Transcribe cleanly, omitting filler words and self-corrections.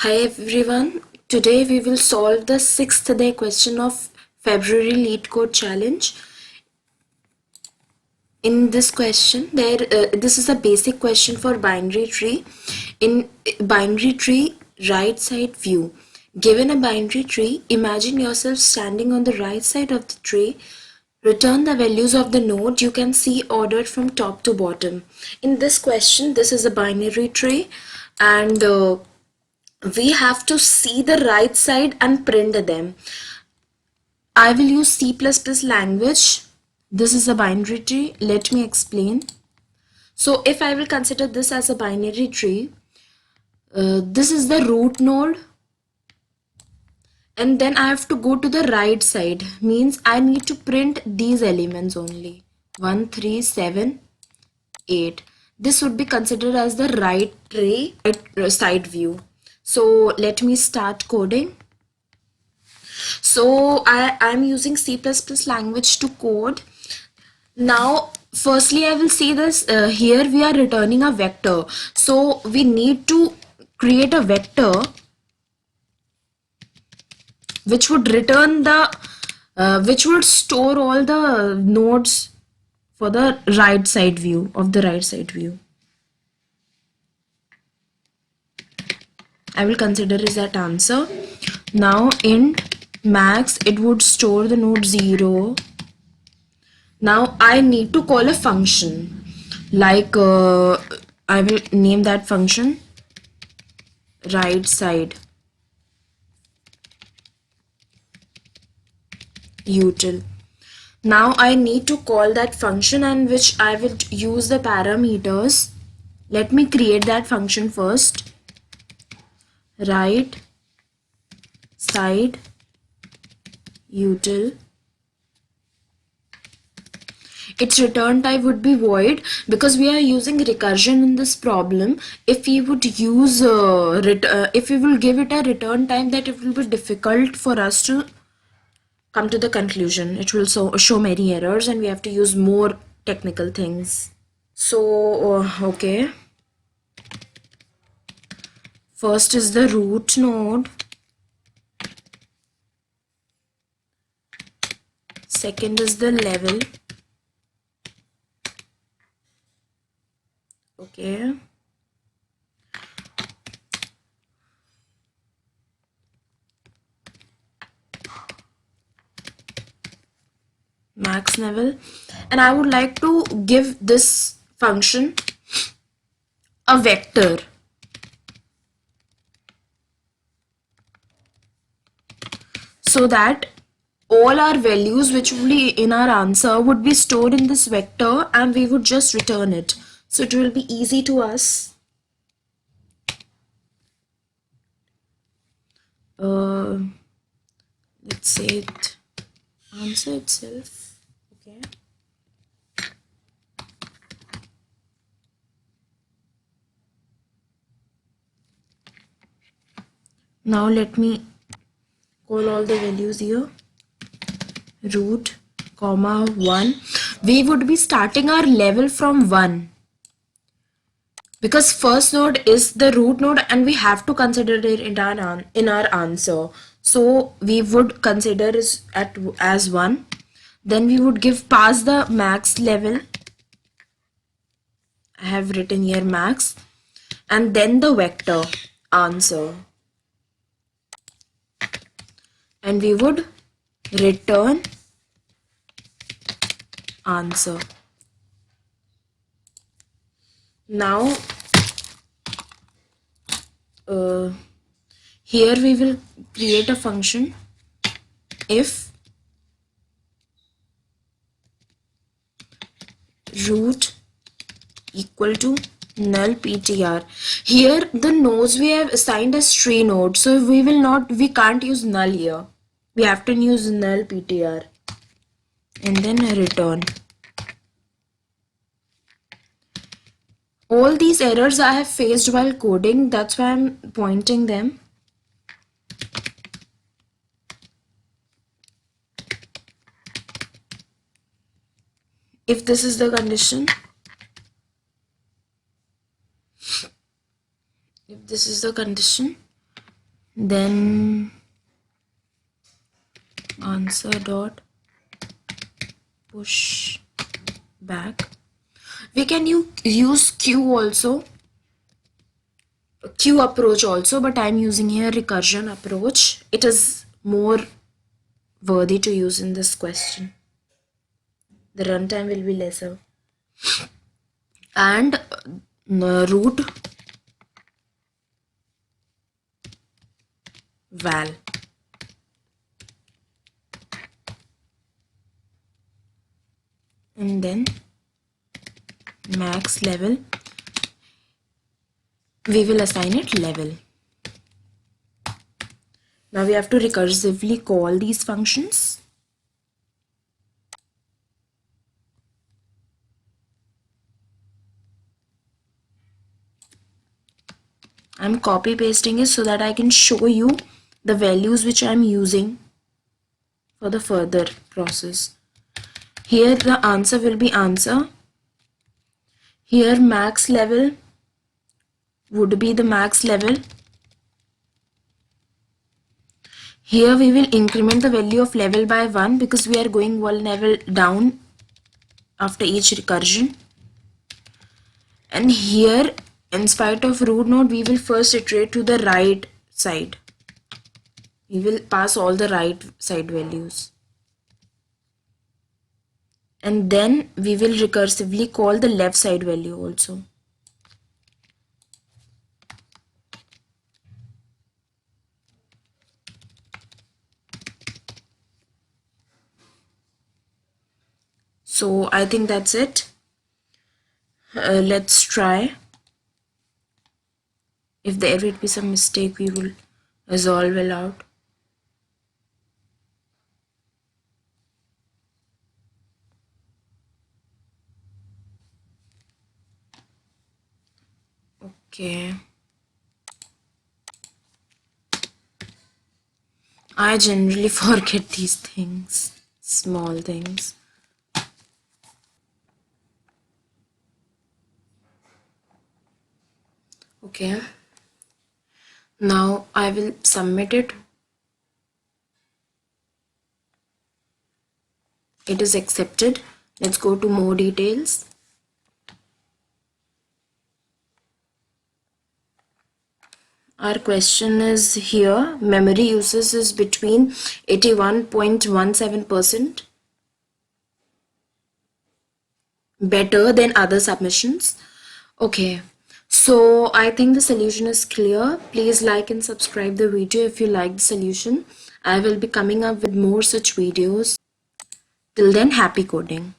Hi everyone, today we will solve the 6th day question of February Leetcode challenge. In this question, this is a basic question for binary tree. In binary tree right side view, given a binary tree, imagine yourself standing on the right side of the tree. Return the values of the node you can see ordered from top to bottom. In this question, this is a binary tree and we have to see the right side and print them. I will use C++ language. This is a binary tree. Let me explain. So if I will consider this as a binary tree, this is the root node, and then I have to go to the right side, means I need to print these elements only. 1, 3, 7, 8. This would be considered as the right tree, right side view. So let me start coding. So I'm using C++ language to code. Now, firstly, I will say this, here we are returning a vector. So we need to create a vector which would return which would store all the nodes for the right side view of the right side view. I will consider is that answer. Now int max, it would store the node 0. Now I need to call a function, like I will name that function right side util. Now I need to call that function, and which I will use the parameters. Let me create that function first. Right side util. Its return type would be void because we are using recursion in this problem. If we would use if we will give it a return time, that it will be difficult for us to come to the conclusion. It will show many errors and we have to use more technical things. So okay, first is the root node, second is the level. Okay, max level, and I would like to give this function a vector. So that all our values which will be in our answer would be stored in this vector and we would just return it. So it will be easy to us. Let's say it answer itself. Okay. Now let me call all the values here. Root, comma 1. We would be starting our level from 1. Because first node is the root node and we have to consider it in our answer. So we would consider it as 1. Then we would give pass the max level. I have written here max. And then the vector answer. And we would return answer. Now here we will create a function if root equal to null ptr. Here the nodes we have assigned as tree node, so we can't use null here. We have to use null ptr and then return. All these errors I have faced while coding, that's why I'm pointing them. If this is the condition, if this is the condition, then answer dot push back. We can use queue approach also, but I'm using here recursion approach. It is more worthy to use in this question. The runtime will be lesser. And root val. And then max level, we will assign it level. Now we have to recursively call these functions. I'm copy pasting it so that I can show you the values which I'm using for the further process. Here the answer will be answer. Here max level would be the max level. Here we will increment the value of level by 1 because we are going one level down after each recursion. And here, in spite of root node, we will first iterate to the right side. We will pass all the right side values. And then we will recursively call the left side value also. So I think that's it. Let's try. If there will be some mistake, we will resolve it out. Okay. I generally forget these things, small things. Okay. Now I will submit it. It is accepted. Let's go to more details. Our question is here, memory usage is between 81.17%, better than other submissions. Okay, so I think the solution is clear. Please like and subscribe the video if you like the solution. I will be coming up with more such videos. Till then, happy coding.